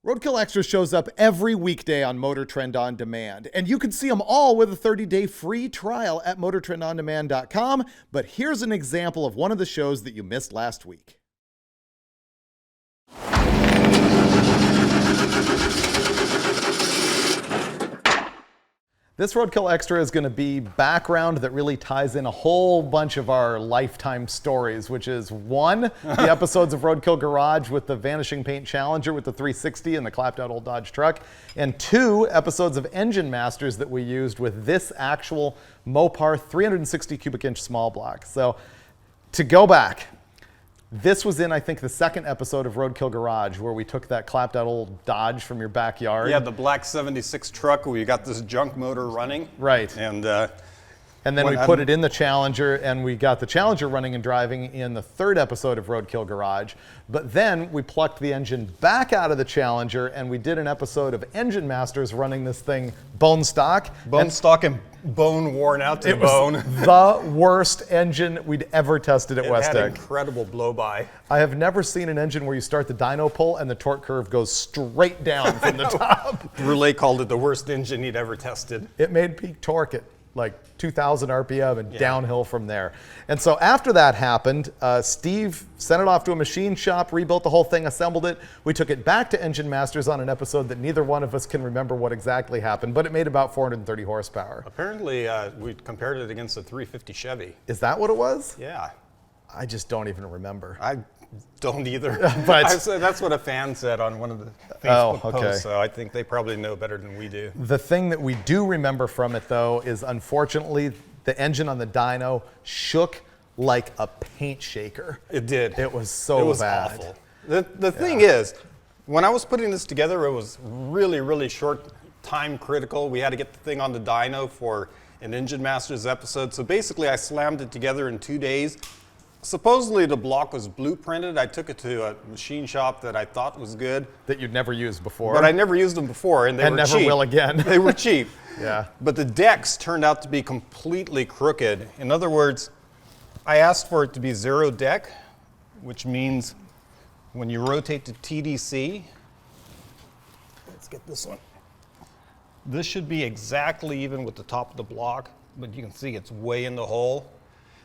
Roadkill Extra shows up every weekday on MotorTrend On Demand, and you can see them all with a 30-day free trial at MotorTrendOnDemand.com. But here's an example of one of the shows that you missed last week. This Roadkill Extra is going to be background that really ties in a whole bunch of our lifetime stories, which is one, the episodes of Roadkill Garage with the Vanishing Paint Challenger with the 360 and the clapped out old Dodge truck, and two episodes of Engine Masters that we used with this actual Mopar 360 cubic inch small block. So to go back, this was in, I think, the second episode of Roadkill Garage where we took that clapped out old Dodge from your backyard. Yeah, the black 76 truck where you got this junk motor running. Right. And then we put it in the Challenger, and we got the Challenger running and driving in the third episode of Roadkill Garage. But then we plucked the engine back out of the Challenger, and we did an episode of Engine Masters running this thing bone stock. Bone stock and bone worn out to the bone. It was the worst engine we'd ever tested at West It had Tech. incredible blow-by. I have never seen an engine where you start the dyno pull and the torque curve goes straight down from the top. Relay called it the worst engine he'd ever tested. It made peak torque at like 2,000 RPM and downhill from there. And so after that happened, Steve sent it off to a machine shop, rebuilt the whole thing, assembled it. We took it back to Engine Masters on an episode that neither one of us can remember what exactly happened, but it made about 430 horsepower. Apparently, we compared it against a 350 Chevy. Is that what it was? Yeah. I just don't even remember. I don't either. But that's what a fan said on one of the Facebook okay. posts, so I think they probably know better than we do. The thing that we do remember from it, though, is unfortunately the engine on the dyno shook like a paint shaker. It did. It was so bad. It was awful. The thing is, when I was putting this together, it was really, really short time critical. We had to get the thing on the dyno for an Engine Masters episode. So basically, I slammed it together in 2 days. Supposedly the block was blueprinted. I took it to a machine shop that I thought was good. That you'd never used before. But I never used them before, and they were cheap. And never will again. They were cheap. Yeah. But the decks turned out to be completely crooked. In other words, I asked for it to be zero deck, which means when you rotate to TDC, let's get this one. This should be exactly even with the top of the block, but you can see it's way in the hole.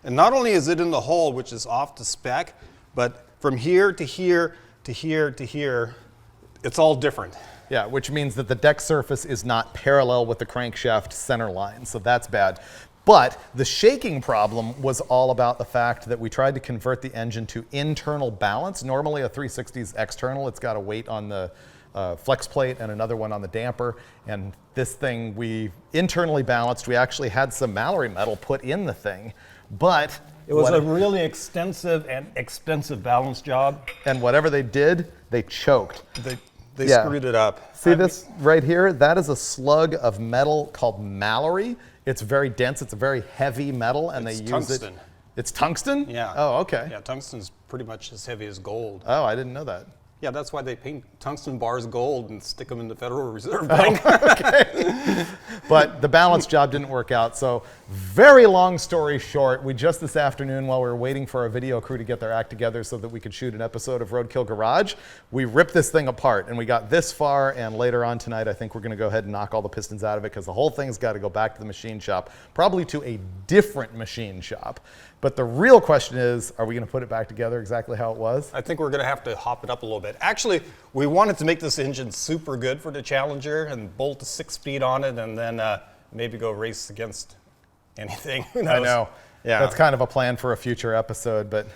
And not only is it in the hole, which is off the spec, but from here to here to here to here, it's all different. Yeah, which means that the deck surface is not parallel with the crankshaft center line, so that's bad. But the shaking problem was all about the fact that we tried to convert the engine to internal balance. Normally a 360 is external. It's got a weight on the flex plate and another one on the damper. And this thing we internally balanced. We actually had some Mallory metal put in the thing. But it was a really extensive and expensive balance job. And whatever they did, they choked. They screwed it up. See this right here? That is a slug of metal called Mallory. It's very dense. It's a very heavy metal, and they use tungsten. It's tungsten? Yeah. Oh, okay. Yeah, tungsten's pretty much as heavy as gold. Oh, I didn't know that. Yeah, that's why they paint tungsten bars gold and stick them in the Federal Reserve Bank. Okay. But the balance job didn't work out. So very long story short, we just this afternoon, while we were waiting for our video crew to get their act together so that we could shoot an episode of Roadkill Garage, we ripped this thing apart. And we got this far, and later on tonight, I think we're going to go ahead and knock all the pistons out of it because the whole thing's got to go back to the machine shop, probably to a different machine shop. But the real question is, are we going to put it back together exactly how it was? I think we're going to have to hop it up a little bit. Actually, we wanted to make this engine super good for the Challenger and bolt a 6-speed on it and then maybe go race against anything. Who knows? I know. Yeah. That's kind of a plan for a future episode. But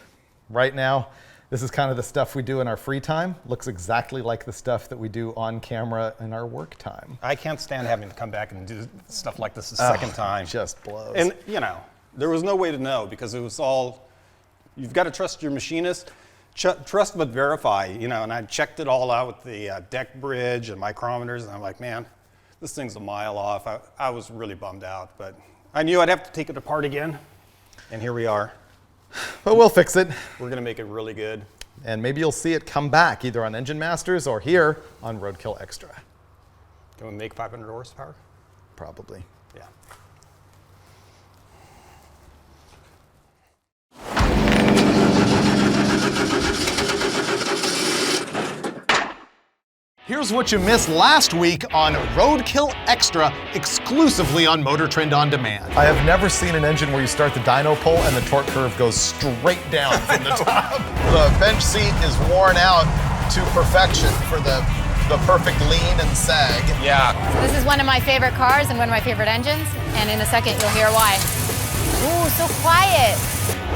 right now, this is kind of the stuff we do in our free time. Looks exactly like the stuff that we do on camera in our work time. I can't stand having to come back and do stuff like this a second time. Just blows. And, you know, there was no way to know because it was all, you've got to trust your machinist. Trust but verify, you know, and I checked it all out with the deck bridge and micrometers, and I'm like, man, this thing's a mile off. I was really bummed out, but I knew I'd have to take it apart again, and here we are. But we'll fix it. We're going to make it really good. And maybe you'll see it come back either on Engine Masters or here on Roadkill Extra. Can we make 500 horsepower? Probably. Yeah. Here's what you missed last week on Roadkill Extra, exclusively on MotorTrend On Demand. I have never seen an engine where you start the dyno pole and the torque curve goes straight down from the top. The bench seat is worn out to perfection for the perfect lean and sag. Yeah. This is one of my favorite cars and one of my favorite engines, and in a second you'll hear why. Ooh, so quiet.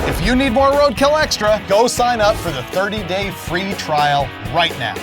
If you need more Roadkill Extra, go sign up for the 30-day free trial right now.